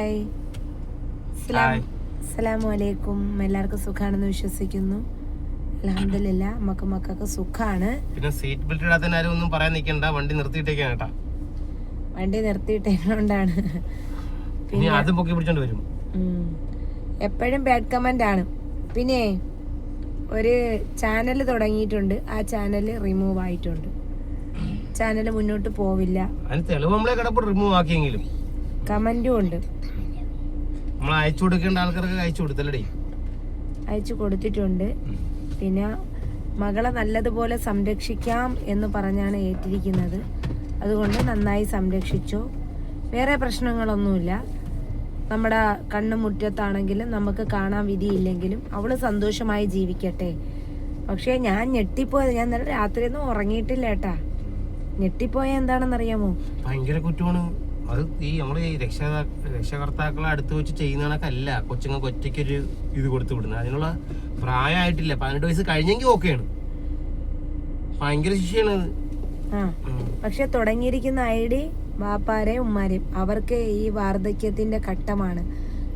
Hi, അസ്സലാമു അലൈക്കും. എല്ലാവർക്കും സുഖാണെന്ന് വിശ്വസിക്കുന്നു. അൽഹംദുലില്ലാ, മക്കൾക്ക് സുഖാണ്. പിന്നെ സീറ്റ് ബെൽറ്റ് ഇടാത്ത ആരും ഒന്നും പറയാൻ നിൽക്കണ്ട, വണ്ടി നിർത്തിയിട്ടേക്കാണ് കേട്ടാ. വണ്ടി നിർത്തിയിട്ടേക്കൊണ്ടാണ്. പിന്നെ അതും പൊക്കി പിടിച്ചോണ്ട് വരും. എപ്പോഴും ബാഡ് കമന്റ് ആണ്. പിന്നെ ഒരു ചാനൽ തുടങ്ങിയിട്ടുണ്ട്, ആ ചാനൽ റിമൂവ് ആയിട്ടുണ്ട്. ചാനൽ മുന്നോട്ട് പോവില്ല. അതിന് തെളിവ് നമ്മളെ കിടപ്പ് റിമൂവ് ആക്കിയെങ്കിലും കമന്റും ഉണ്ട്. നമ്മൾ അയച്ചു കൊടുക്കേണ്ട ആൾക്കാർക്ക് അയച്ചു കൊടുത്തല്ലേ? അയച്ചു കൊടുത്തിട്ടുണ്ട്. പിന്നെ മകളെ നല്ലതുപോലെ സംരക്ഷിക്കാം എന്ന് പറഞ്ഞാണ് ഏറ്റിരിക്കുന്നത്. അതുകൊണ്ട് നന്നായി സംരക്ഷിച്ചോ. വേറെ പ്രശ്നങ്ങളൊന്നുമില്ല. നമ്മുടെ കണ്ണുമുറ്റത്താണെങ്കിലും നമുക്ക് കാണാൻ വിധിയില്ലെങ്കിലും അവള് സന്തോഷമായി ജീവിക്കട്ടെ. പക്ഷേ ഞാൻ ഞെട്ടിപ്പോയത്, ഞാൻ ഇന്നലെ രാത്രിയൊന്നും ഉറങ്ങിയിട്ടില്ല ഏട്ടാ. ഞെട്ടിപ്പോയ എന്താണെന്നറിയാമോ? ഭയങ്കര കുറ്റമാണ് അത്. ഈ നമ്മള് രക്ഷകർത്താക്കളെ അടുത്ത് വെച്ച് ചെയ്യുന്നതൊക്കെയല്ല കൊച്ചുങ്ങൾക്ക് ഒറ്റയ്ക്കൊരു ഇത് കൊടുത്തു വിടുന്നത്. അതിനുള്ള പ്രായമായിട്ടില്ല. 18 വയസ്സ് കഴിഞ്ഞെങ്കിൽ ഓക്കെയാണ്. ഭയങ്കര ശിക്ഷയാണ് അത്. പക്ഷെ തുടങ്ങിയിരിക്കുന്ന ഐഡി വാപ്പാരെയും ഉമ്മാരെയും, അവർക്ക് ഈ വാർദ്ധക്യത്തിന്റെ ഘട്ടമാണ്.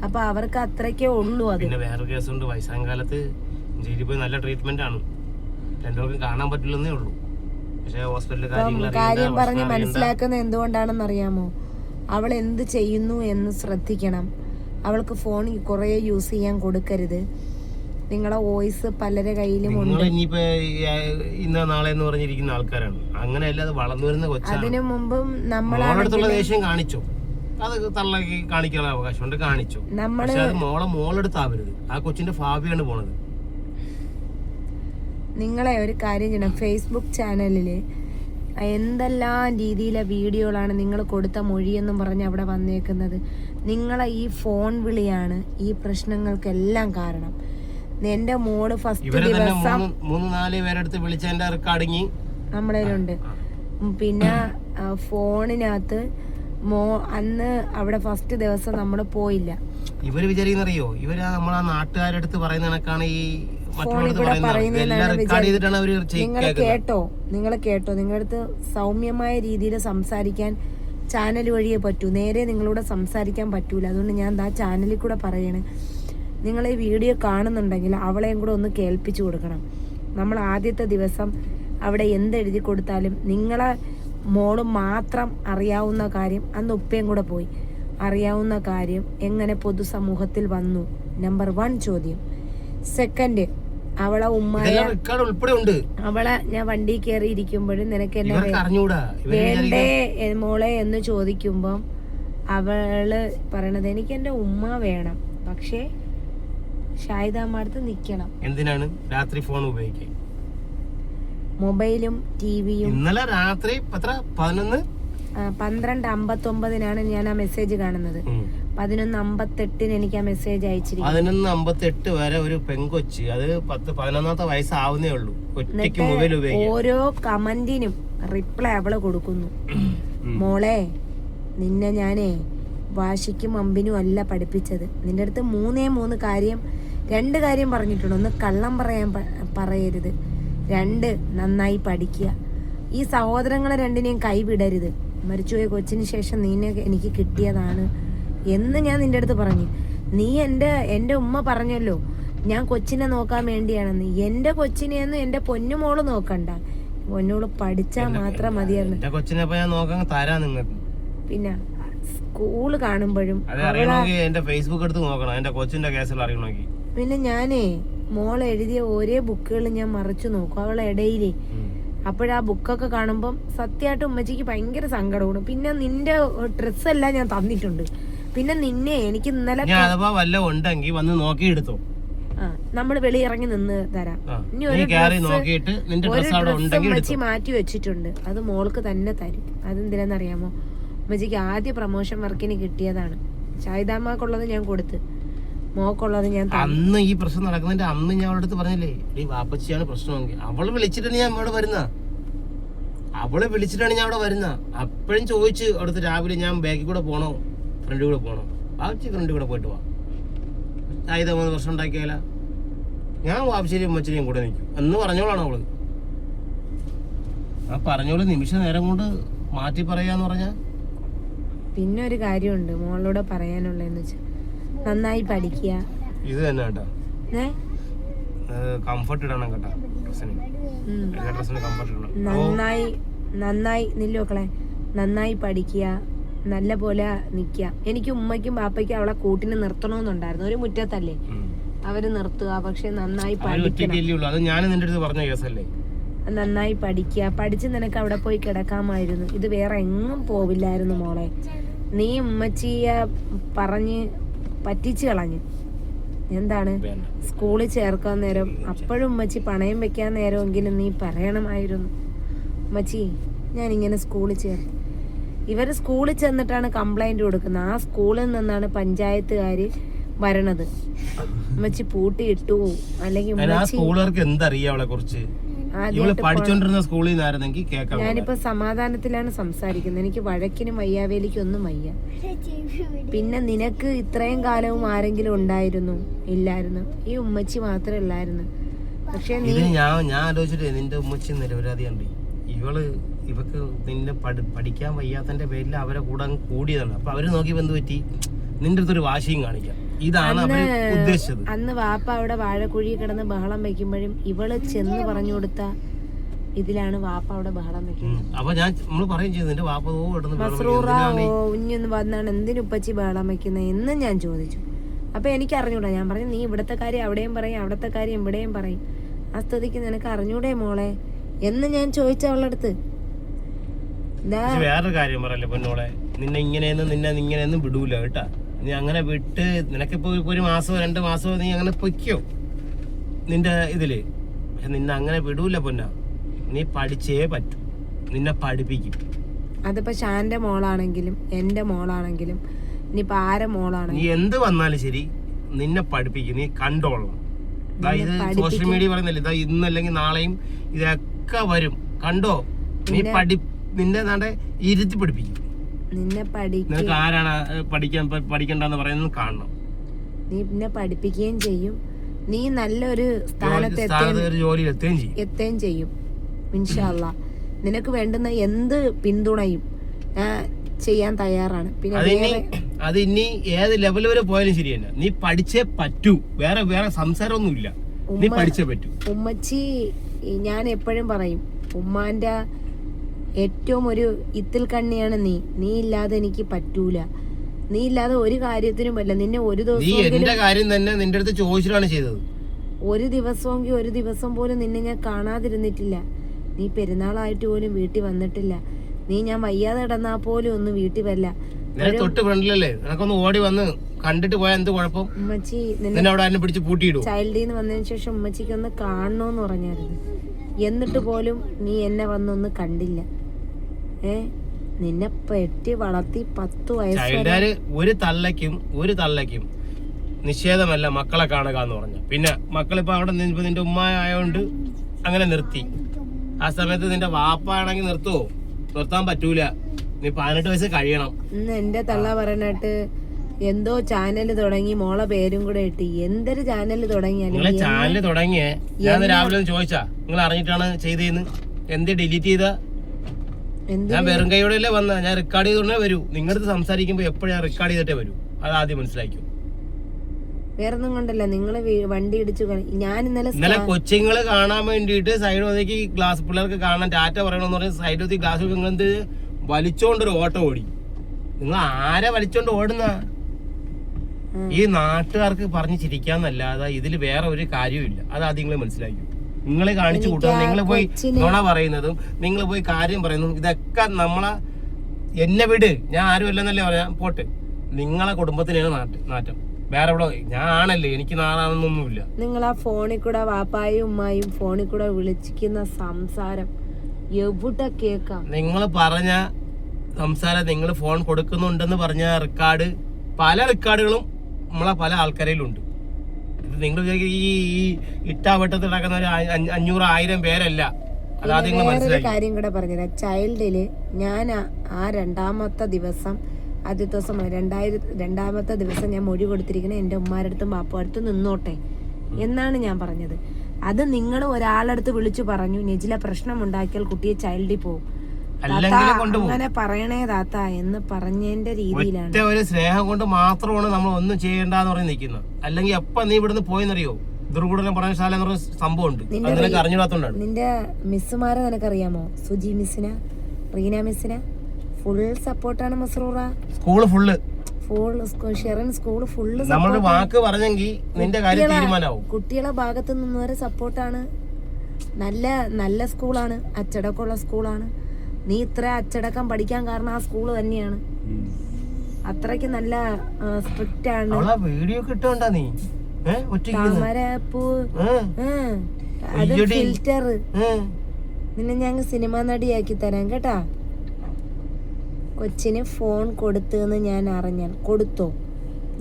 അപ്പൊ അവർക്ക് അത്രയ്ക്കേ ഉള്ളൂ. അത് പിന്നെ വേറെ കേസുണ്ട്. വയസ്സാം കാലത്ത് ജയിലിൽ പോയി നല്ല ട്രീറ്റ്മെന്റ് ആണ്. രണ്ടുപേർക്കും കാണാൻ പറ്റില്ലെന്നേ ഉള്ളൂ. പക്ഷെ ഹോസ്പിറ്റലിൽ കാര്യം പറഞ്ഞ് മനസ്സിലാക്കുന്നത് എന്തുകൊണ്ടാണെന്ന് അറിയാമോ? അവൾ എന്ത് ചെയ്യുന്നു എന്ന് ശ്രദ്ധിക്കണം. അവൾക്ക് ഫോൺ കുറെ യൂസ് ചെയ്യാൻ കൊടുക്കരുത്. നിങ്ങളെ വോയിസ് പലരെ കയ്യിലും ഉണ്ട്. ഇന്ന നാളെ എന്ന് പറഞ്ഞിരിക്കുന്ന ആൾക്കാരാണ്. അങ്ങനെ അല്ലാതെ വളർന്നു വരുന്ന കൊച്ചാണ്. അതിനു മുമ്പും നമ്മളടുത്തുള്ള ദേഷ്യം കാണിച്ചോ, അത് തള്ളക്ക് കാണിക്കാനുള്ള അവകാശമുണ്ട്, കാണിച്ചോ. പക്ഷെ അത് മോളെടുത്താവരുത്. ആ കൊച്ചിന്റെ ഭാവിയാണ് പോണത്. നിങ്ങളെ ഒരു കാര്യം ചെയ്യണം. ഫേസ്ബുക്ക് ചാനലിൽ എന്തെല്ലാം രീതിയിലെ വീഡിയോകളാണ് നിങ്ങൾ കൊടുത്ത മൊഴിയെന്നും പറഞ്ഞ് അവിടെ വന്നേക്കുന്നത്. നിങ്ങളെ ഈ ഫോൺ വിളിയാണ് ഈ പ്രശ്നങ്ങൾക്കെല്ലാം കാരണം. എന്റെ മോള് ഫസ്റ്റ് ദിവസം 3-4 പേരെടുത്ത് വിളിച്ചതിന്റെ റെക്കോർഡിങ് നമ്മളതിലുണ്ട്. പിന്നെ ഫോണിനകത്ത് അന്ന് അവിടെ ഫസ്റ്റ് ദിവസം നമ്മൾ പോയില്ല. ഇവര് വിചാരിക്കുന്നറിയോ, ഇവര് നമ്മളാ നാട്ടുകാരെടുത്ത് പറയുന്ന കണക്കാണ് ഈ നിങ്ങൾ കേട്ടോ, നിങ്ങളുടെ അടുത്ത് സൗമ്യമായ രീതിയിൽ സംസാരിക്കാൻ ചാനൽ വഴിയേ പറ്റൂ. നേരെ നിങ്ങളോട് സംസാരിക്കാൻ പറ്റൂല. അതുകൊണ്ട് ഞാൻ ആ ചാനലിൽ കൂടെ പറയണേ, നിങ്ങൾ ഈ വീഡിയോ കാണുന്നുണ്ടെങ്കിൽ അവളെയും കൂടെ ഒന്ന് കേൾപ്പിച്ചു കൊടുക്കണം. നമ്മൾ ആദ്യത്തെ ദിവസം അവിടെ എന്തെഴുതി കൊടുത്താലും നിങ്ങളെ മോള് മാത്രം അറിയാവുന്ന കാര്യം, അന്ന് ഉപ്പയും കൂടെ പോയി, അറിയാവുന്ന കാര്യം എങ്ങനെ പൊതുസമൂഹത്തിൽ വന്നു. നമ്പർ 1 ചോദ്യം. സെക്കൻഡ്, അവളെ ഉമ്മായ അവളെ ഞാൻ വണ്ടി കയറി ഇരിക്കുമ്പോഴും നിനക്ക് എന്നെ വേണ്ടേ മോളെ എന്ന് ചോദിക്കുമ്പം അവള് പറയണത് എനിക്ക് എന്റെ ഉമ്മ വേണം, പക്ഷേ ഷാഹിദാമ്മടുത്ത് നിക്കണം. എന്തിനാണ് രാത്രി ഫോൺ ഉപയോഗിക്കുക? മൊബൈലും ടിവിയും. ഇന്നലെ രാത്രി 12:59 ഞാൻ ആ മെസ്സേജ് കാണുന്നത്. 11:58 എനിക്ക് ആ മെസ്സേജ് അയച്ചിരിക്കും. 11:58 വരെ ഒരു പെങ്കൊച്ച്, അത് 10-11 വയസ്സാവുന്നേ ഉള്ളൂ, ഒറ്റയ്ക്ക് മൊബൈൽ ഉപയോഗിക്കും. ഓരോ കമന്റിനും റിപ്ലൈ അവള് കൊടുക്കുന്നു. മോളെ, നിന്നെ ഞാനേ വാശിക്കും അമ്പിനും അല്ല പഠിപ്പിച്ചത്. നിന്റെ അടുത്ത് 3 കാര്യം 2 കാര്യം പറഞ്ഞിട്ടുണ്ട്. 1, കള്ളം പറയരുത്. 2, നന്നായി പഠിക്കുക. ഈ സഹോദരങ്ങളെ 2നെയും കൈവിടരുത്. മരിച്ചുപോയ കൊച്ചിന് ശേഷം നിന്നെ എനിക്ക് കിട്ടിയതാണ് എന്ന് ഞാൻ നിന്റെ അടുത്ത് പറഞ്ഞു. നീ എൻ്റെ ഉമ്മ പറഞ്ഞല്ലോ ഞാൻ കൊച്ചിനെ നോക്കാൻ വേണ്ടിയാണെന്ന്. എൻ്റെ കൊച്ചിനെയൊന്നും എൻ്റെ പൊന്നുമോള് നോക്കണ്ട, പൊന്നോള് പഠിച്ചാ മാത്രം മതിയായിരുന്നു. പിന്നെ സ്കൂള് കാണുമ്പോഴും പിന്നെ ഞാനേ മോളെ എഴുതിയ ഓരോ ബുക്കുകൾ ഞാൻ മറിച്ചു നോക്കും അവളെ ഇടയിലേ. അപ്പോഴാ ബുക്കൊക്കെ കാണുമ്പം സത്യമായിട്ട് ഉമ്മച്ചിക്ക് ഭയങ്കര സങ്കടമാണ്. പിന്നെ നിന്റെ ഡ്രസ്സെല്ലാം ഞാൻ തന്നിട്ടുണ്ട്. പിന്നെ നിന്നെ എനിക്ക് ഇന്നലെ നമ്മള് വെളിയിറങ്ങി നിന്ന് തരാം. ഇനി ഒരു ഉമ്മച്ചി മാറ്റി വെച്ചിട്ടുണ്ട്, അത് മോൾക്ക് തന്നെ തരും. അതെന്തിനാന്നറിയാമോ? ഉമ്മച്ചിക്ക് ആദ്യ പ്രൊമോഷൻ വർക്കിന് കിട്ടിയതാണ്. ഷാഹിദാമ്മക്കുള്ളത് ഞാൻ കൊടുത്ത്, മോക്കുള്ളത് ഞാൻ അന്ന് ഈ പ്രശ്നം നടക്കുന്നതിന്റെ അന്ന് ഞാൻ അവളുടെ അടുത്ത് പറഞ്ഞില്ലേ, ഈ വാപ്പച്ചിയാണ് പ്രശ്നമെങ്കിൽ അവള് വിളിച്ചിട്ടാണ് ഞാൻ അവിടെ വരുന്ന. അപ്പോഴും ചോദിച്ചു അവിടുത്തെ രാവിലെ ഞാൻ ബാക്കിൽ കൂടെ പോണോ ഫ്രണ്ടിൽ കൂടെ പോണോ? വാപ്പച്ചി ഫ്രണ്ടിൽ കൂടെ പോയിട്ട് പോവാ. 3 വർഷം ഉണ്ടാക്കിയാല ഞാൻ വാപ്പശ്ശേരിയും ഉമ്മച്ചേരിയും കൂടെ നിൽക്കും എന്ന് പറഞ്ഞോളാണ് അവള്. ആ പറഞ്ഞോളൂ നിമിഷ നേരം കൊണ്ട് മാറ്റി പറയാന്ന് പറഞ്ഞാ പിന്നെ ഒരു കാര്യമുണ്ട് മോളോട് പറയാനുള്ളതെന്ന് വെച്ചാൽ നന്നായി പഠിക്കുക. ഇത് തന്നെ കേട്ടോ, ഏ കംഫർട്ട് ഇടണം കേട്ടോ ഡ്രസ്സിന്. ഡ്രസ്സിന് കംഫർട്ട് ഇടണം. നന്നായി നില്ലോക്കളെ, നന്നായി പഠിക്കുക, നല്ല പോലെ നിക്കുക. എനിക്ക് ഉമ്മയ്ക്കും ബാപ്പയ്ക്കും അവളെ കൂട്ടിന് നിർത്തണമെന്നുണ്ടായിരുന്നു. ഒരു മുറ്റത്തല്ലേ അവര് നിർത്തുക, പക്ഷെ നന്നായി പഠിക്കണം. അത് ഞാൻ നിന്റെ അടുത്ത് പറഞ്ഞ കേസല്ലേ. നന്നായി പഠിക്കുക, പഠിച്ച് നിനക്ക് അവിടെ പോയി കിടക്കാമായിരുന്നു. ഇത് വേറെ എങ്ങും പോവില്ലായിരുന്നു മോളെ. നീ ഉമ്മച്ചിയെ പറഞ്ഞ് പറ്റിച്ചു കളഞ്ഞു. എന്താണ് സ്കൂളിൽ ചേർക്കാൻ നേരം അപ്പോഴും ഉമ്മച്ചി പണയം വെക്കാൻ നേരമെങ്കിലും നീ പറയണമായിരുന്നു, ഉമ്മച്ചി ഞാനിങ്ങനെ സ്കൂളിൽ ചേർത്ത്. ഇവർ സ്കൂളിൽ ചെന്നിട്ടാണ് കംപ്ലൈന്റ് കൊടുക്കുന്നത്. ആ സ്കൂളിൽ നിന്നാണ് പഞ്ചായത്തുകാര് വരണത്. ഉമ്മച്ചി പൂട്ടിയിട്ടു അല്ലെങ്കിൽ സ്കൂളുകാർക്ക് എന്തറിയാം അവളെ കുറിച്ച്. പഠിച്ചോണ്ടിരുന്ന സ്കൂളിൽ നിന്നായിരുന്നെങ്കിൽ കേൾക്കാം. ഞാനിപ്പോ സമാധാനത്തിലാണ് സംസാരിക്കുന്നത്. എനിക്ക് വഴക്കിനും വയ്യാവേലിക്കും ഒന്നും വയ്യ. പിന്നെ നിനക്ക് ഇത്രയും കാലവും ആരെങ്കിലും ഉണ്ടായിരുന്നു? ഇല്ലായിരുന്നു. ഈ ഉമ്മച്ചി മാത്രമേ ഉള്ളായിരുന്നു. പക്ഷെ ഞാൻ ആലോചിച്ചിട്ട് നിന്റെ ഉമ്മച്ചി നിരപരാധിയുണ്ട്. ഇവക്ക് നിന്നെ പഠിക്കാൻ വയ്യാത്തന്റെ പേരിൽ അവരെ കൂടെ കൂടിയതാണ്. അപ്പൊ അവര് നോക്കിയപ്പോ എന്ത് പറ്റി? നിന്റെ അടുത്തൊരു വാശിയും കാണിക്കാം. ഇതാണ് ഉദ്ദേശിച്ചത്. അന്ന് വാപ്പ അവിടെ വാഴക്കുഴി കിടന്ന് ബഹളം വെക്കുമ്പോഴും ഇവള് ചെന്ന് പറഞ്ഞു കൊടുത്ത ഇതിലാണ് വാപ്പ അവിടെ ബഹളം വെക്കുന്നത്. അപ്പൊ നമ്മള് പറയും ചെയ്തു, നിന്റെ വാപ്പ ഉഞ്ഞൊന്ന് വന്നാണ് എന്തിനുപ്പച്ചി ബഹളം വെക്കുന്നത് എന്ന് ഞാൻ ചോദിച്ചു. അപ്പൊ എനിക്ക് അറിഞ്ഞൂടാ. ഞാൻ പറഞ്ഞു നീ ഇവിടത്തെ കാര്യം അവിടെയും പറയും, അവിടത്തെ കാര്യം ഇവിടെയും പറയും. ആ സ്ഥിതിക്ക് നിനക്ക് അറിഞ്ഞൂടെ മോളെ എന്ന് ഞാൻ ചോദിച്ച അവളുടെ അടുത്ത്. വേറൊരു കാര്യം പറയല്ലേ പൊന്നോളെ, നിന്നെ ഇങ്ങനെയൊന്നും വിടൂല കേട്ടാ. നീ അങ്ങനെ വിട്ട് നിനക്കിപ്പോ 1 മാസമോ 2 മാസമോ നീ അങ്ങനെ പൊയ്ക്കോ നിന്റെ ഇതില്. പക്ഷെ നിന്നെ അങ്ങനെ വിടൂല പൊന്ന. നീ പഠിച്ചേ പറ്റൂ. നിന്നെ പഠിപ്പിക്കും. അതിപ്പോ ഷാന്റെ മോളാണെങ്കിലും എന്റെ മോളാണെങ്കിലും ഇനിയിപ്പോ ആരെ മോളാണെങ്കിലും നീ എന്ത് വന്നാലും ശരി നിന്നെ പഠിപ്പിക്കും. നീ കണ്ടോളണം. ഇത് സോഷ്യൽ മീഡിയ പറയുന്നില്ല, ഇതാ ഇന്നല്ലെങ്കിൽ നാളെയും ഇതൊക്കെ വരും. കണ്ടോ? നീ നിന്നെ നാടെ ഇരുത്തി പഠിപ്പിക്കും. നിനക്ക് ആരാണ് പഠിക്കണ്ടെന്ന് പറയുന്നത് കാണണം. നീ പിന്നെ പഠിപ്പിക്കുകയും ചെയ്യും. നീ നല്ലൊരു സ്ഥാനത്ത് എത്തുകയും ചെയ്യും ഇൻഷാ അല്ലാഹ്. നിനക്ക് വേണ്ടുന്ന എന്ത് പിന്തുണയും ചെയ്യാൻ തയ്യാറാണ്. പിന്നെ അത് ഇനി ഏത് ലെവൽ വരെ പോയാലും ശരിയല്ല, നീ പഠിച്ചേ പറ്റൂ. വേറെ സംസാരമൊന്നുമില്ല. നീ പഠിച്ചേ പറ്റൂ. ഉമ്മച്ചി ഞാൻ എപ്പോഴും പറയും, ഉമ്മാന്റെ ഏറ്റവും ഒരു ഇത്തിൽ കണ്ണിയാണ് നീ ഇല്ലാതെ എനിക്ക് പറ്റൂല. നീ ഇല്ലാതെ ഒരു കാര്യത്തിനും പറ്റില്ല. നിന്നെ ഒരു ദിവസം കാര്യം തന്നെ നിന്റെ അടുത്ത് ചോദിച്ചിട്ടാണ് ചെയ്തത്. ഒരു ദിവസം പോലും നിന്നെ ഞാൻ കാണാതിരുന്നിട്ടില്ല. നീ പെരുന്നാളായിട്ട് പോലും വീട്ടിൽ വന്നിട്ടില്ല. നീ ഞാൻ വയ്യാതെ കിടന്നാ പോലും ഒന്ന് വീട്ടിൽ വരില്ല. തൊട്ട് ഫ്രണ്ടിലല്ലേ, നിനക്കൊന്ന് ഓടി വന്ന് കണ്ടിട്ട് പോയാൽ എന്ത് കുഴപ്പം? ഉമ്മച്ചി ചൈൽഡിൽ നിന്ന് വന്നതിന് ശേഷം ഉമ്മച്ചിക്ക് ഒന്ന് കാണണോന്ന് പറഞ്ഞായിരുന്നു. എന്നിട്ട് പോലും നീ എന്നെ വന്നൊന്ന് കണ്ടില്ല. നിന്നെ പെറ്റി വളർത്തി 10 വയസ്സ് ഒരു തള്ളയ്ക്കും നിഷേധമല്ല മക്കളെ കാണുക എന്ന് പറഞ്ഞു. പിന്നെ മക്കളിപ്പോ അവിടെ നിന്റെ ഉമ്മ ആയതുകൊണ്ട് അങ്ങനെ നിർത്തി. ആ സമയത്ത് നിന്റെ വാപ്പ ആണെങ്കിൽ നിർത്താൻ പറ്റൂല. നീ 18 വയസ്സ് കഴിയണം. എന്റെ തള്ള പറഞ്ഞിട്ട് എന്തോ ചാനൽ തുടങ്ങി, മോളെ പേരും കൂടെ ഇട്ട്. എന്തൊരു ചാനൽ തുടങ്ങിയാലും ചാനൽ തുടങ്ങിയേ ഞാൻ രാവിലെ ചോദിച്ചാ നിങ്ങൾ അറിഞ്ഞിട്ടാണ് ചെയ്തേന്ന്? എന്ത് ഡിലീറ്റ് ചെയ്ത? ഞാൻ വെറും കൈയോടെ അല്ലേ വന്ന. ഞാൻ റെക്കോർഡ് ചെയ്തോണ്ടേ വരൂ. നിങ്ങളടുത്ത് സംസാരിക്കുമ്പോ എപ്പോഴും ഞാൻ റെക്കോർഡ് ചെയ്തിട്ടേ വരൂ. അത് ആദ്യം മനസ്സിലാക്കും. വേറൊന്നും കൊണ്ടല്ല, നിങ്ങള് വണ്ടി ഇടിച്ചു. ഞാൻ ഇന്നലെ കൊച്ചുങ്ങള് കാണാൻ വേണ്ടിട്ട് സൈഡ് ഒതുക്കി ഗ്ലാസ്, പിള്ളേർക്ക് കാണാൻ ടാറ്റ പറയണമെന്ന് പറഞ്ഞ് സൈഡ് ഒതുക്കി ഗ്ലാസ് നിങ്ങളെന്ത് വലിച്ചോണ്ടൊരു ഓട്ടം ഓടി. നിങ്ങൾ ആരെ വലിച്ചോണ്ട് ഓടുന്ന? ഈ നാട്ടുകാർക്ക് പറഞ്ഞ് ചിരിക്കാന്നല്ലാതെ ഇതിൽ വേറെ ഒരു കാര്യമില്ല. അത് ആദ്യം നിങ്ങൾ മനസ്സിലാക്കി. നിങ്ങളെ കാണിച്ചു കൂട്ടുന്നത്, നിങ്ങൾ പോയി നുണ പറയുന്നതും നിങ്ങൾ പോയി കാര്യം പറയുന്നതും ഇതൊക്കെ എന്നെ വിട്, ഞാൻ ആരും അല്ലെന്നല്ലേ പറയാം. പോട്ട്, നിങ്ങളെ കുടുംബത്തിനാണ് നാറ്റം. വേറെ എവിടെ ഞാൻ ആണല്ലേ, എനിക്ക് നാളാണെന്നൊന്നുമില്ല. നിങ്ങൾ ആ ഫോണിൽ കൂടെ വാപ്പായും ഉമ്മായും ഫോണിൽ കൂടെ വിളിച്ചിരിക്കുന്ന സംസാരം എവിടെ കേൾക്കാം? നിങ്ങൾ പറഞ്ഞ സംസാരം, നിങ്ങൾ ഫോൺ കൊടുക്കുന്നുണ്ടെന്ന് പറഞ്ഞ റെക്കോർഡ്, പല റെക്കോർഡുകളും നമ്മളെ പല ആൾക്കാരിലുണ്ട്. ഇത് നിങ്ങൾ ഈ ഇട്ടാവട്ടത്തിൽ നടക്കുന്ന ഒരു 500-1000 പേരല്ല. അതാദ്യം നിങ്ങൾ മനസ്സിലാക്കി. കാര്യം കൂടെ പറഞ്ഞുതരാം. ചൈൽഡില് ഞാൻ ആ രണ്ടാമത്തെ ദിവസം ഞാൻ മൊഴി കൊടുത്തിരിക്കുന്നത് എന്റെ ഉമ്മാരടുത്തും ബാപ്പടുത്തും നിന്നോട്ടെ എന്നാണ് ഞാൻ പറഞ്ഞത്. അത് നിങ്ങൾ ഒരാളടുത്ത് വിളിച്ചു പറഞ്ഞു, നെജില പ്രശ്നം ഉണ്ടാക്കിയാൽ കുട്ടിയെ ചൈൽഡിൽ പോകും. അല്ലെങ്കിൽ കൊണ്ടുപോകും. അങ്ങനെ പറയണേ താത്ത എന്ന് പറഞ്ഞതിന്റെ രീതിയിലാണ്. ഒറ്റ ഒരു സ്നേഹം കൊണ്ട് മാത്രമാണ് നമ്മൾ ഒന്നും ചെയ്യേണ്ടെന്ന് പറഞ്ഞ് നിൽക്കുന്നത്. അല്ലെങ്കിൽ എപ്പ നീ ഇവിടുന്ന് പോയെന്നറിയോ? ദുർഗുടനം പഠനശാല എന്ന് പറഞ്ഞ സംഭവം ഉണ്ട്. അത് നിനക്ക് അറിഞ്ഞൂടാത്തോണ്ടാണ്. നിന്റെ മിസ്സുമാരെ നിനക്കറിയാമോ? സുജി മിസ്സിന, റീന മിസ്സിന ഫുൾ സപ്പോർട്ടാണ്. Masrura school full Sherin school full നമ്മളൊരു വാക്ക് പറഞ്ഞെങ്കിൽ നിന്റെ കാര്യം തീരുമാനമാവും. കുട്ടികളെ ഭാഗത്ത് നിന്ന് വരെ സപ്പോർട്ടാണ്. നല്ല നല്ല സ്കൂളാണ്, അച്ചടക്കമുള്ള സ്കൂളാണ്. നീ ഇത്ര അച്ചടക്കം പഠിക്കാൻ കാരണം ആ സ്കൂള് തന്നെയാണ്. അത്രയ്ക്ക് നല്ല സ്ട്രിക്റ്റ് ആണ്. വീഡിയോ കിട്ടണ്ട നീ താമരപ്പൂ അത് ഫിൽറ്റർ നിന്നെ ഞങ്ങൾ സിനിമ നടിയാക്കി തരാം കേട്ടാ. കൊച്ചിന് ഫോൺ കൊടുത്തെന്ന് ഞാൻ അറിഞ്ഞാൽ കൊടുത്തോ?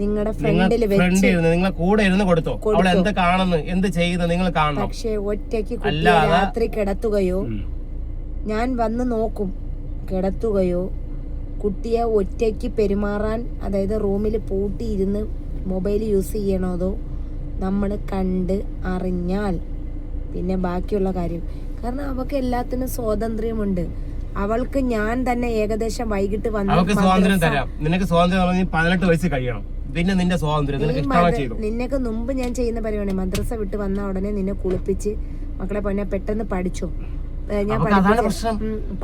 നിങ്ങളുടെ ഫ്രണ്ടില് വെച്ച് നിങ്ങളെ കൂടെ ഇരുന്ന് കൊടുത്തോ? അവൾ എന്ത് കാണുന്നു, എന്ത് ചെയ്യുന്നു നിങ്ങൾ കാണണം. പക്ഷെ ഒറ്റയ്ക്ക് കുട്ടിയെ രാത്രി കിടത്തുകയോ, ഞാൻ വന്ന് നോക്കും, കിടത്തുകയോ കുട്ടിയെ ഒറ്റയ്ക്ക് പെരുമാറാൻ, അതായത് റൂമിൽ പൂട്ടിയിരുന്ന് മൊബൈൽ യൂസ് ചെയ്യണതോ നമ്മൾ കണ്ട് അറിഞ്ഞാൽ പിന്നെ ബാക്കിയുള്ള കാര്യം. കാരണം അവൾക്ക് എല്ലാത്തിനും സ്വാതന്ത്ര്യമുണ്ട്. അവൾക്ക് ഞാൻ തന്നെ ഏകദേശം വൈകിട്ട് അവൾക്ക് സ്വാതന്ത്ര്യം തരാം. നിനക്ക് സ്വാതന്ത്ര്യം 18 വയസ്സ് കഴിയണം, പിന്നെ നിന്റെ സ്വാതന്ത്ര്യം നിനക്ക് മുമ്പ് ഞാൻ ചെയ്യുന്ന പരിപാടി, മദ്രസ വിട്ട് വന്ന ഉടനെ നിന്നെ കുളിപ്പിച്ച് മക്കളെ പൊന്നെ പെട്ടെന്ന് പഠിച്ചോ, ഞാൻ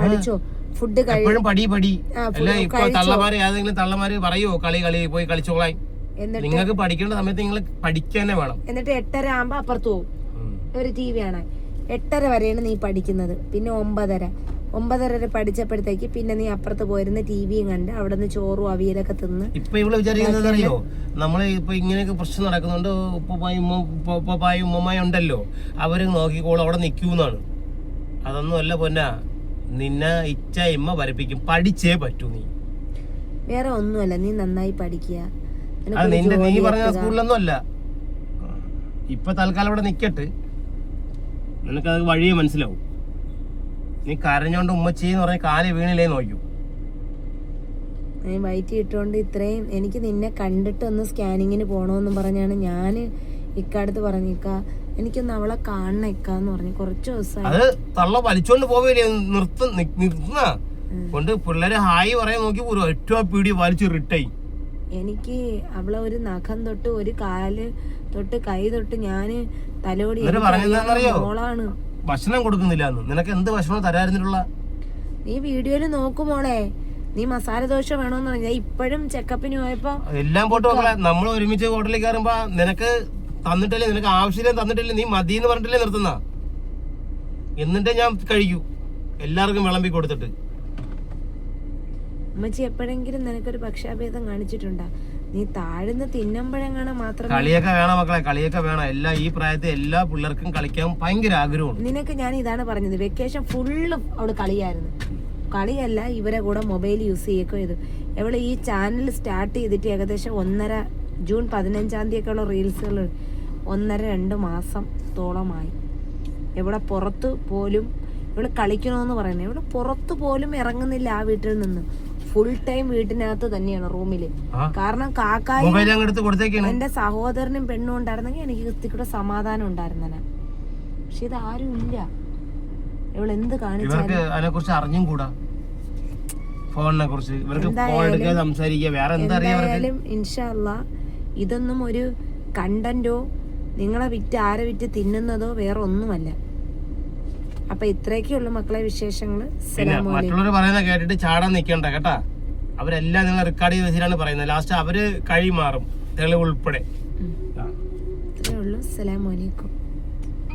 പഠിച്ചോ, ഫുഡ് തള്ളമാര് പറയോ കളി പോയി കളിച്ചോളാൻ. നിങ്ങൾക്ക് പഠിക്കേണ്ട സമയത്ത് നിങ്ങൾ പഠിക്കാനേ വേണം. എന്നിട്ട് 8:30 ആകുമ്പോ അപ്പുറത്ത് പോകും ഒരു TV കാണാൻ. 8:30 വരെയാണ് നീ പഠിക്കുന്നത്. പിന്നെ 9:30 വരെ പഠിച്ചപ്പോഴത്തേക്ക് പിന്നെ നീ അപ്പുറത്ത് പോയിരുന്ന് TVയും കണ്ട് അവിടെ നിന്ന് ചോറും അവിയലൊക്കെ തിന്ന്. ഇപ്പൊ ഇവള് വിചാരിക്കുന്നത് അറിയോ, നമ്മള് ഇപ്പൊ ഇങ്ങനെയൊക്കെ പ്രശ്നം നടക്കുന്നുണ്ട്, ഉപ്പപ്പായും ഉമ്മമായും ഉണ്ടല്ലോ, അവര് നോക്കിക്കോളും, അവിടെ നിൽക്കൂന്നാണ്. അതൊന്നും അല്ല പൊന്നാ, നിന്നെ ഇച്ച ഇമ്മ വരപ്പിക്കും. പഠിച്ചേ പറ്റൂ. നീ വേറെ ഒന്നുമല്ല, നീ നന്നായി പഠിക്കുക. അത് നിന്റെ നീ പറഞ്ഞ സ്കൂളിലൊന്നും അല്ല. ഇപ്പൊ തൽക്കാലം അവിടെ നിക്കട്ട്, നിനക്കത് വഴിയെ മനസ്സിലാവും. നീ കരഞ്ഞോണ്ട് ഉമ്മച്ചീന്ന് പറഞ്ഞ കാല് വീണില്ലേ നോക്കൂ. നീ വയറ്റി ഇട്ടോണ്ട് ഇത്രയും എനിക്ക് നിന്നെ കണ്ടിട്ട് ഒന്ന് സ്കാനിങ്ങിന് പോണോന്നും പറഞ്ഞാണ് ഞാൻ ഇക്കാടുത്ത് പറഞ്ഞിക്ക, എനിക്കൊന്ന് അവളെ കാണണം ഇക്കാന്ന് പറഞ്ഞു. കുറച്ച് ദിവസമായി അത് തള്ള വലിച്ചോണ്ട് പോവില്ലേ, നിർത്തുന്ന കൊണ്ട് പിള്ളേരെ ഹായ് പറയാൻ നോക്കി പോരും. ഏറ്റവും പീടി വലിച്ചു റിട്ടായി. എനിക്ക് അവളെ ഒരു നഖം തൊട്ട് ഒരു കാല് തൊട്ട് കൈ തൊട്ട് ഞാന് തലോടി. മോളാണ് ഭക്ഷണം കൊടുക്കുന്നില്ല. നിനക്ക് എന്ത് ഭക്ഷണം തരാതിരുന്നിട്ടുള്ള? നീ വീഡിയോയില് നോക്കുമോളെ, നീ മസാല ദോശ വേണോന്ന് പറഞ്ഞാൽ ഇപ്പോഴും ചെക്കപ്പിന് പോയപ്പോ എല്ലാം പോട്ട് നോക്കളെ. നമ്മൾ ഒരുമിച്ച് ഹോട്ടലിൽ കയറുമ്പോ നിനക്ക് തന്നിട്ടല്ലേ, നിനക്ക് ആവശ്യം തന്നിട്ടില്ലേ, നീ മതി എന്ന് പറഞ്ഞിട്ടല്ലേ നിർത്തുന്ന. എന്നിട്ടേ ഞാൻ കഴിക്കൂ, എല്ലാവർക്കും വിളമ്പി കൊടുത്തിട്ട്. അമ്മച്ചി എപ്പോഴെങ്കിലും നിനക്കൊരു പക്ഷാഭേദം കാണിച്ചിട്ടുണ്ടാ? നീ താഴ്ന്ന് തിന്നുമ്പോഴെങ്ങനെ മാത്രം. കളിയൊക്കെ വേണം മക്കളെ, കളിയൊക്കെ വേണം. എല്ലാ ഈ പ്രായത്തിൽ എല്ലാ പിള്ളേർക്കും കളിക്കാൻ ഭയങ്കര ആഗ്രഹമാണ്. നിനക്ക് ഞാൻ ഇതാണ് പറഞ്ഞത്, വെക്കേഷൻ ഫുള്ള് അവിടെ കളിയായിരുന്നു. കളിയല്ല, ഇവരെ കൂടെ മൊബൈൽ യൂസ് ചെയ്യൊക്കെ ചെയ്തു. എവള് ഈ ചാനൽ സ്റ്റാർട്ട് ചെയ്തിട്ട് ഏകദേശം ജൂൺ 15-ാം തീയതിയൊക്കെയുള്ള റീൽസുകൾ 1.5-2 മാസത്തോളമായി. ഇവിടെ പുറത്ത് പോലും ഇവള് കളിക്കണമെന്ന് പറയുന്നത്, ഇവിടെ പുറത്ത് പോലും ഇറങ്ങുന്നില്ല ആ വീട്ടിൽ നിന്ന്. ഫുൾ ടൈം വീട്ടിനകത്ത് തന്നെയാണ് റൂമില്. കാരണം കാക്കായും എന്റെ സഹോദരനും പെണ്ണും ഉണ്ടായിരുന്നെങ്കിൽ എനിക്ക് ഇത്തിക്കൂടെ സമാധാനം ഉണ്ടായിരുന്നെ. പക്ഷെ ഇത് ആരും ഇല്ല. ഇവള് എന്ത് കാണിച്ചാലും എന്തായാലും ഇൻഷാ അല്ലാഹ് ഇതൊന്നും ഒരു കണ്ടന്റോ നിങ്ങളെ വിറ്റ് ആരെ വിറ്റ് തിന്നുന്നതോ വേറെ ഒന്നുമല്ല. അപ്പൊ ഇത്രയൊക്കെയുള്ളു മക്കളെ വിശേഷങ്ങള്. മറ്റുള്ളവർ പറയുന്ന കേട്ടിട്ട് ചാടാൻ നിൽക്കണ്ട കേട്ടാ. അവരെല്ലാം നിങ്ങൾ റെക്കോർഡ് ചെയ്ത് വെച്ചിട്ടാണ് പറയുന്നത്. ലാസ്റ്റ് അവര് കഴി മാറും, തെളിവ് ഉൾപ്പെടെ. ഇത്രേ ഉള്ളൂ. അസ്സലാമു അലൈക്കും.